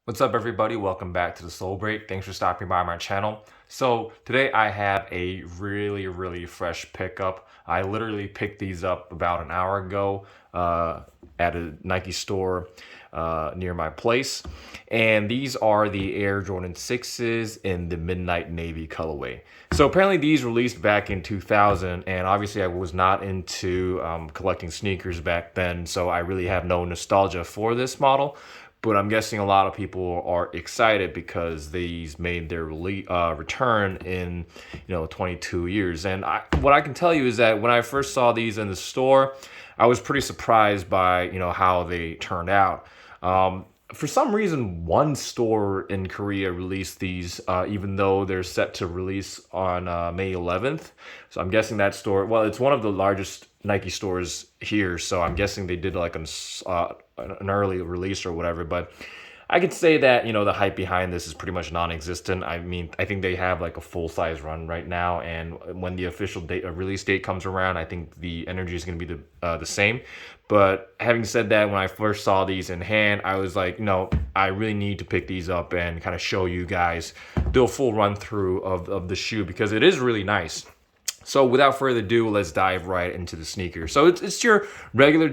What's up, everybody? Welcome back to the Soul Break. Thanks for stopping by my channel. So today I have a really fresh pickup. I literally picked these up about an hour ago at a Nike store near my place. And these are the Air Jordan 6s in the Midnight Navy colorway. So apparently these released back in 2000, and obviously I was not into collecting sneakers back then, so I really have no nostalgia for this model. But I'm guessing a lot of people are excited because these made their return in 22 years. And what I can tell you is that when I first saw these in the store, I was pretty surprised by how they turned out. For some reason, one store in Korea released these, even though they're set to release on May 11th. So I'm guessing that store, well, it's one of the largest Nike stores here, so I'm guessing they did like an early release or whatever. But I could say that the hype behind this is pretty much non-existent. I mean, I think they have like a full-size run right now, and when the official release date comes around, I think the energy is going to be the same. But having said that, when I first saw these in hand, I was like, I really need to pick these up and kind of show you guys, do a full run through of the shoe, because it is really nice. So without further ado, let's dive right into the sneaker. So it's your regular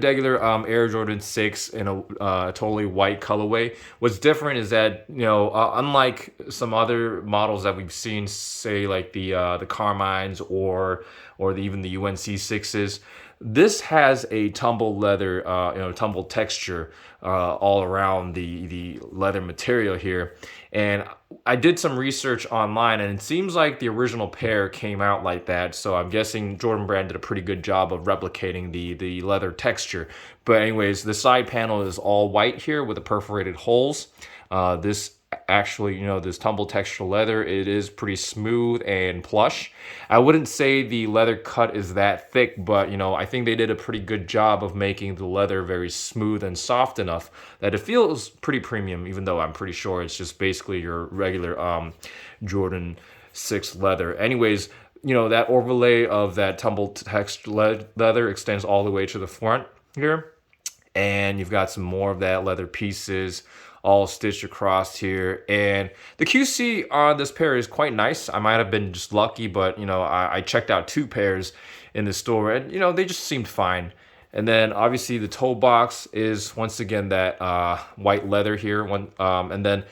Air Jordan 6 in a totally white colorway. What's different is that unlike some other models that we've seen, say like the Carmines or even the UNC 6s, this has a tumble leather, tumble texture all around the leather material here. And I did some research online, and it seems like the original pair came out like that. So I'm guessing Jordan Brand did a pretty good job of replicating the leather texture. But anyways, the side panel is all white here with the perforated holes. This actually, this tumble texture leather, it is pretty smooth and plush. I wouldn't say the leather cut is that thick, but I think they did a pretty good job of making the leather very smooth and soft enough that it feels pretty premium, even though I'm pretty sure it's just basically your regular Jordan 6 leather. Anyways, that overlay of that tumble texture leather extends all the way to the front here, and you've got some more of that leather pieces all stitched across here. And the QC on this pair is quite nice. I might have been just lucky, but I checked out two pairs in the store, and they just seemed fine. And then obviously the toe box is once again that white leather here. And then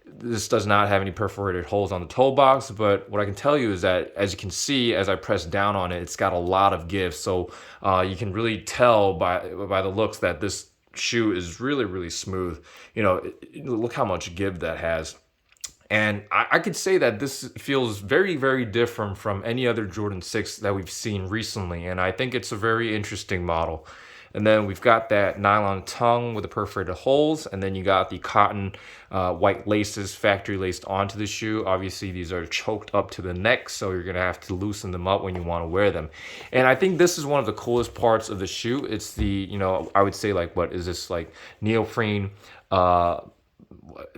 this does not have any perforated holes on the toe box, but what I can tell you is that, as you can see, as I press down on it, it's got a lot of give. So you can really tell by the looks that this shoe is really smooth. Look how much give that has. And I could say that this feels very different from any other Jordan 6 that we've seen recently, and I think it's a very interesting model. And then we've got that nylon tongue with the perforated holes, and then you got the cotton white laces factory laced onto the shoe. Obviously these are choked up to the neck, so you're gonna have to loosen them up when you want to wear them. And I think this is one of the coolest parts of the shoe. It's the I would say, like, what is this, like neoprene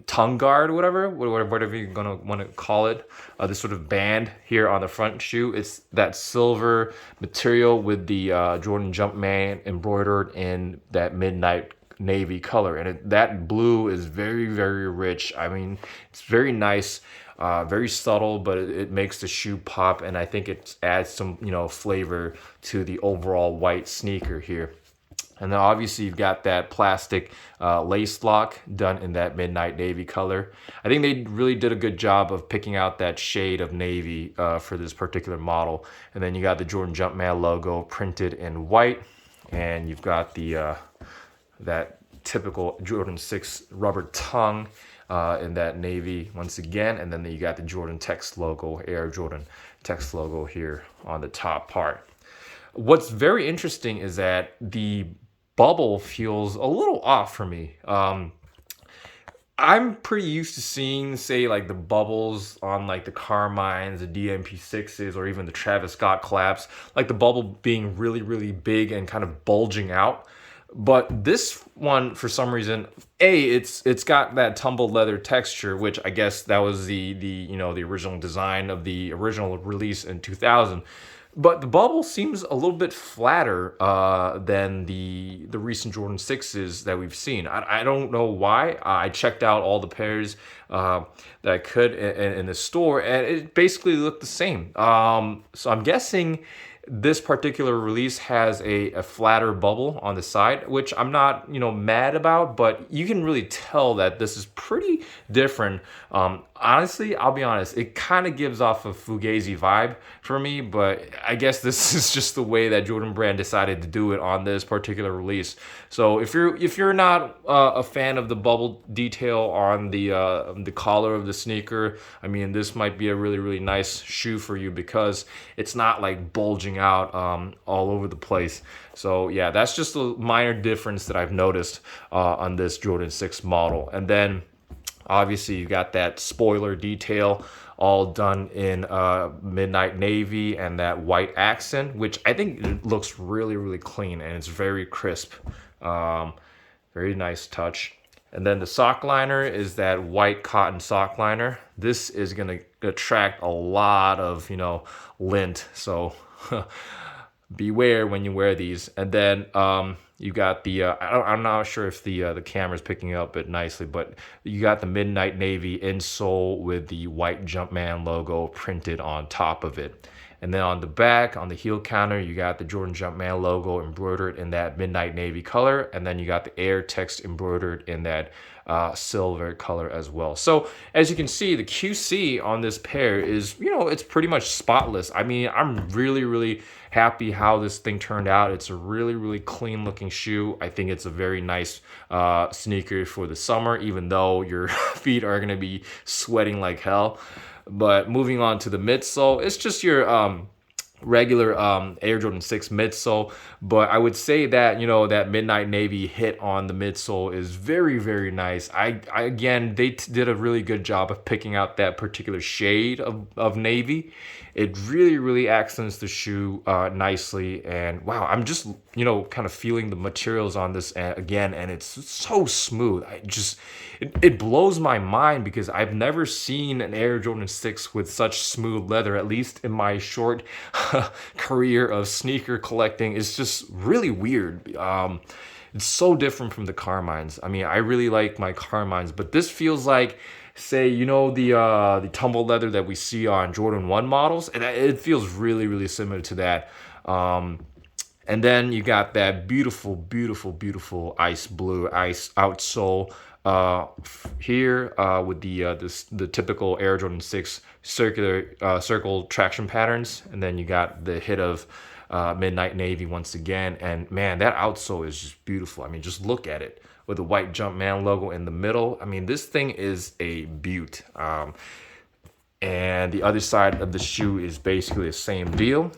tongue guard or whatever you're gonna want to call it, this sort of band here on the front shoe. It's that silver material with the Jordan Jumpman embroidered in that midnight navy color, and that blue is very rich. I mean, it's very nice, very subtle, but it makes the shoe pop, and I think it adds some flavor to the overall white sneaker here. And then obviously you've got that plastic lace lock done in that midnight navy color. I think they really did a good job of picking out that shade of navy for this particular model. And then you got the Jordan Jumpman logo printed in white, and you've got the that typical Jordan 6 rubber tongue in that navy once again. And then you got the Jordan text logo, Air Jordan text logo here on the top part. What's very interesting is that the bubble feels a little off for me. I'm pretty used to seeing, say, like the bubbles on like the Carmines, the DMP6s, or even the Travis Scott collabs, like the bubble being really big and kind of bulging out. But this one, for some reason, it's got that tumbled leather texture, which I guess that was the original design of the original release in 2000. but the bubble seems a little bit flatter than the recent Jordan 6s that we've seen. I don't know why. I checked out all the pairs that I could in the store, and it basically looked the same. So I'm guessing this particular release has a flatter bubble on the side, which I'm not, mad about, but you can really tell that this is pretty different. Honestly, I'll be honest, it kind of gives off a Fugazi vibe for me, but I guess this is just the way that Jordan Brand decided to do it on this particular release. So if you're not a fan of the bubble detail on the collar of the sneaker, I mean, this might be a really, really nice shoe for you because it's not like bulging out all over the place. So yeah, that's just a minor difference that I've noticed on this Jordan 6 model. And then obviously you got that spoiler detail all done in midnight navy and that white accent, which I think it looks really, really clean and it's very crisp. Very nice touch. And then the sock liner is that white cotton sock liner. This is gonna attract a lot of, lint. So beware when you wear these. And then you got the I'm not sure if the camera's picking up it nicely, but you got the midnight navy insole with the white Jumpman logo printed on top of it. And then on the back, on the heel counter, you got the Jordan Jumpman logo embroidered in that midnight navy color. And then you got the Air text embroidered in that silver color as well. So as you can see, the QC on this pair is, it's pretty much spotless. I mean, I'm really, really happy how this thing turned out. It's a really, really clean looking shoe. I think it's a very nice sneaker for the summer, even though your feet are going to be sweating like hell. But moving on to the midsole, it's just your regular Air Jordan 6 midsole, but I would say that that midnight navy hit on the midsole is very, very nice. I again, they did a really good job of picking out that particular shade of navy. It really, really accents the shoe nicely, and wow, I'm just kind of feeling the materials on this again, and it's so smooth. It blows my mind because I've never seen an Air Jordan 6 with such smooth leather, at least in my short career of sneaker collecting. It's just really weird. It's so different from the Carmines. I mean, I really like my Carmines, but this feels like, say, the tumble leather that we see on Jordan 1 models, and it feels really, really similar to that. And then you got that beautiful, beautiful, beautiful ice blue ice outsole here with the typical Air Jordan 6 circular circle traction patterns, and then you got the hit of midnight navy once again. And man, that outsole is just beautiful. I mean, just look at it with the white Jumpman logo in the middle. I mean, this thing is a beaut. And the other side of the shoe is basically the same deal.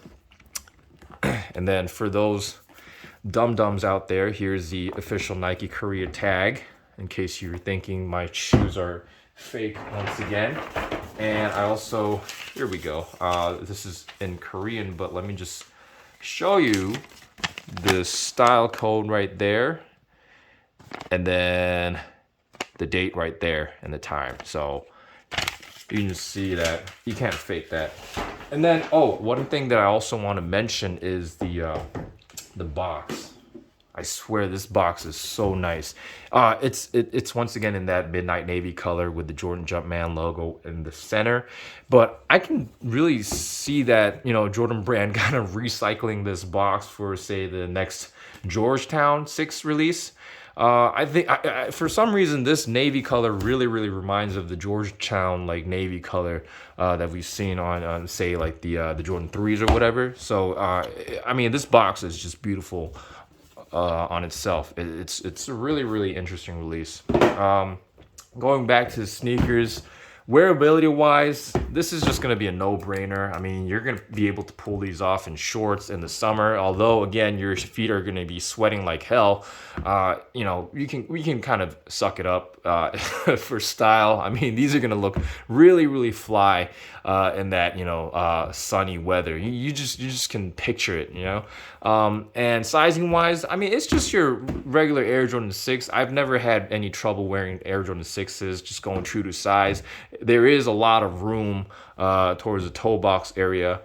And then for those dum-dums out there, here's the official Nike Korea tag, in case you're thinking my shoes are fake once again. And I also, here we go. This is in Korean, but let me just show you the style code right there. And then the date right there and the time. So you can just see that you can't fake that. And then, one thing that I also want to mention is the box. I swear this box is so nice. It's once again in that midnight navy color with the Jordan Jumpman logo in the center. But I can really see that, Jordan Brand kind of recycling this box for, say, the next Georgetown 6 release. I think for some reason this navy color really, really reminds of the Georgetown navy color that we've seen on say like the Jordan 3s or whatever. So I mean, this box is just beautiful on itself. It's a really, really interesting release. Going back to the sneakers, wearability wise, this is just going to be a no-brainer. I mean, you're going to be able to pull these off in shorts in the summer, although again your feet are going to be sweating like hell. We can kind of suck it up for style. I mean, these are going to look really, really fly in that sunny weather. You just can picture it, and sizing wise, I mean, it's just your regular Air Jordan 6. I've never had any trouble wearing Air Jordan 6s, just going true to size. There is a lot of room towards the toe box area.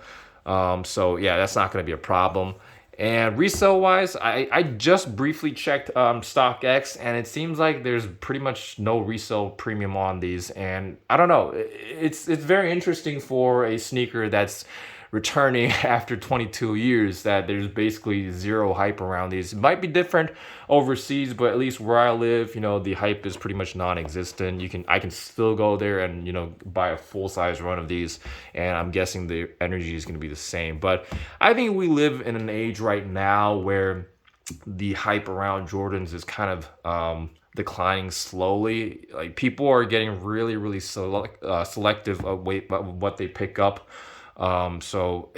So yeah, that's not going to be a problem. And resale wise, I just briefly checked StockX, and it seems like there's pretty much no resale premium on these. And I don't know, it's very interesting for a sneaker that's returning after 22 years, that there's basically zero hype around these. It might be different overseas, but at least where I live, the hype is pretty much non-existent. I can still go there and buy a full-size run of these, and I'm guessing the energy is going to be the same. But I think we live in an age right now where the hype around Jordans is kind of declining slowly. Like, people are getting really, really selective of what they pick up. So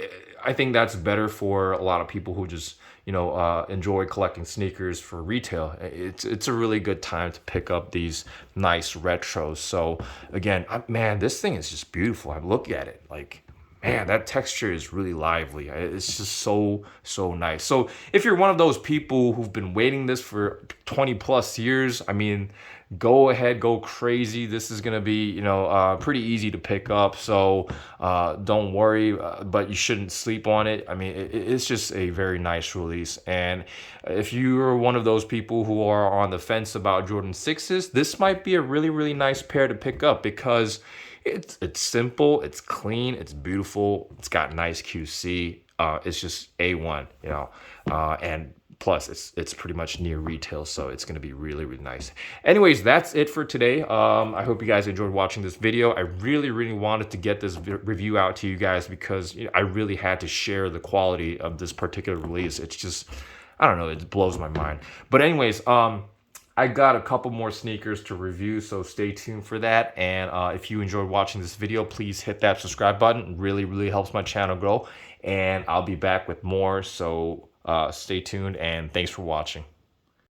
I think that's better for a lot of people who just enjoy collecting sneakers for retail. It's a really good time to pick up these nice retros. So again, man, this thing is just beautiful. I look at it like, man, that texture is really lively. It's just so nice. So if you're one of those people who've been waiting this for 20 plus years, I mean, go ahead, go crazy. This is gonna be pretty easy to pick up. So don't worry, but you shouldn't sleep on it. I mean, it's just a very nice release. And if you're one of those people who are on the fence about Jordan 6s, this might be a really, really nice pair to pick up, because it's simple, it's clean, it's beautiful, it's got nice QC. It's just A1, and plus it's pretty much near retail, so it's going to be really, really nice. Anyways, that's it for today. I hope you guys enjoyed watching this video. I really, really wanted to get this review out to you guys, because I really had to share the quality of this particular release. It's just, I don't know, it blows my mind. But anyways, I got a couple more sneakers to review, so stay tuned for that. And if you enjoyed watching this video, please hit that subscribe button. It really, really helps my channel grow. And I'll be back with more, so stay tuned, and thanks for watching.